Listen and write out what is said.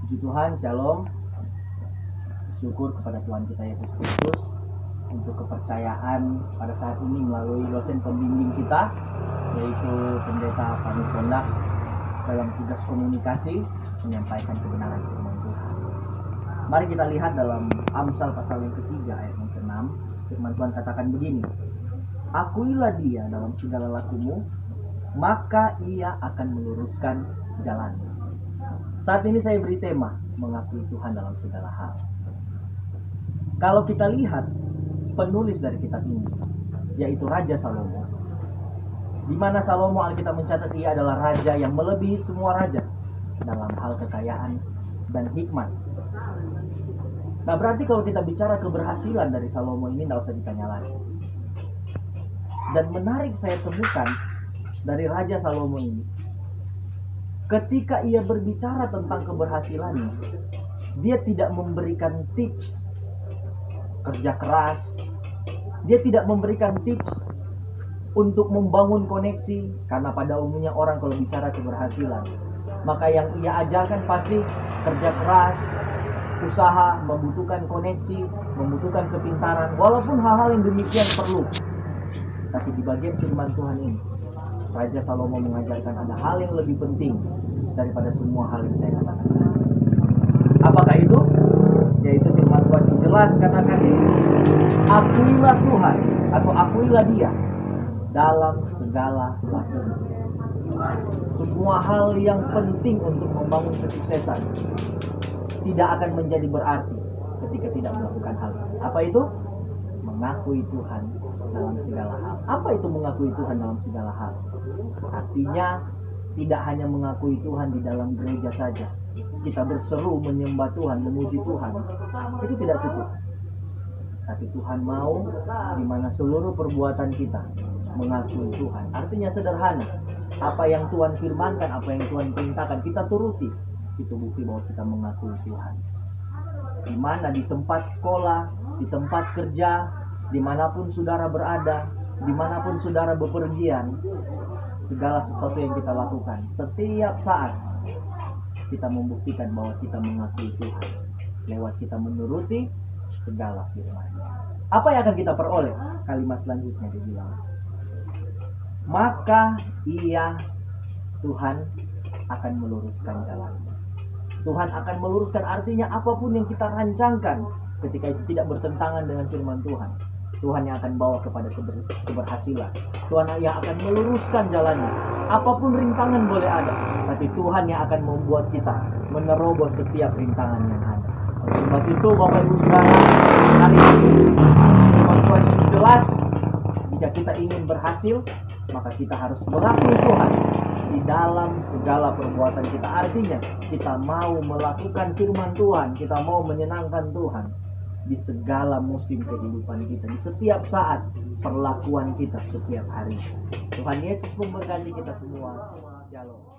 Puji Tuhan, Shalom. Syukur kepada Tuhan kita Yesus Kristus untuk kepercayaan pada saat ini melalui dosen pembimbing kita, yaitu Pendeta Fani Sondak, dalam tugas komunikasi menyampaikan kebenaran firman Tuhan. Mari kita lihat dalam Amsal pasal yang ketiga ayat yang ke-6. Firman Tuhan katakan begini: Akuilah dia dalam segala lakumu, maka ia akan meluruskan jalanmu. Saat ini saya beri tema mengakui Tuhan dalam segala hal. Kalau kita lihat penulis dari kitab ini, yaitu Raja Salomo, di mana Salomo Alkitab mencatat ia adalah raja yang melebihi semua raja dalam hal kekayaan dan hikmat. Nah, berarti kalau kita bicara keberhasilan dari Salomo ini, tidak usah ditanya lagi. Dan menarik saya temukan dari Raja Salomo ini, ketika ia berbicara tentang keberhasilannya, dia tidak memberikan tips kerja keras, dia tidak memberikan tips untuk membangun koneksi, karena pada umumnya orang kalau bicara keberhasilan, maka yang ia ajarkan pasti kerja keras, usaha, membutuhkan koneksi, membutuhkan kepintaran, walaupun hal-hal yang demikian perlu. Tapi di bagian firman Tuhan ini, Raja Salomo mengajarkan ada hal yang lebih penting daripada semua hal yang saya katakan. Apakah itu? Yaitu firman Tuhan yang jelas katakan ini: akuilah Tuhan atau akuilah Dia dalam segala lakumu. Semua hal yang penting untuk membangun kesuksesan tidak akan menjadi berarti ketika tidak melakukan hal itu. Apa itu? Mengakui Tuhan dalam segala hal. Apa itu mengakui Tuhan dalam segala hal? Artinya tidak hanya mengakui Tuhan di dalam gereja saja. Kita berseru menyembah Tuhan, memuji Tuhan, itu tidak cukup. Tapi Tuhan mau di mana seluruh perbuatan kita mengakui Tuhan. Artinya sederhana, apa yang Tuhan firmankan, apa yang Tuhan perintahkan, kita turuti. Itu bukti bahwa kita mengakui Tuhan. Di mana di tempat sekolah, di tempat kerja, dimanapun saudara berada, dimanapun saudara bepergian, segala sesuatu yang kita lakukan, setiap saat kita membuktikan bahwa kita mengakui Tuhan lewat kita menuruti segala firman-Nya. Apa yang akan kita peroleh? Kalimat selanjutnya dia bilang, maka ia, Tuhan, akan meluruskan jalanmu. Tuhan akan meluruskan, artinya apapun yang kita rancangkan ketika itu tidak bertentangan dengan firman Tuhan, Tuhan yang akan bawa kepada keberhasilan. Tuhan yang akan meluruskan jalannya. Apapun rintangan boleh ada, tapi Tuhan yang akan membuat kita menerobos setiap rintangan yang ada. Sebab itu Bapak Ibu Saudara, hari ini firman Tuhan jelas, jika kita ingin berhasil, maka kita harus mengakui Tuhan di dalam segala perbuatan kita. Artinya kita mau melakukan firman Tuhan, kita mau menyenangkan Tuhan di segala musim kehidupan kita, di setiap saat perlakuan kita setiap hari. Tuhan Yesus memberkati kita semua. Shalom.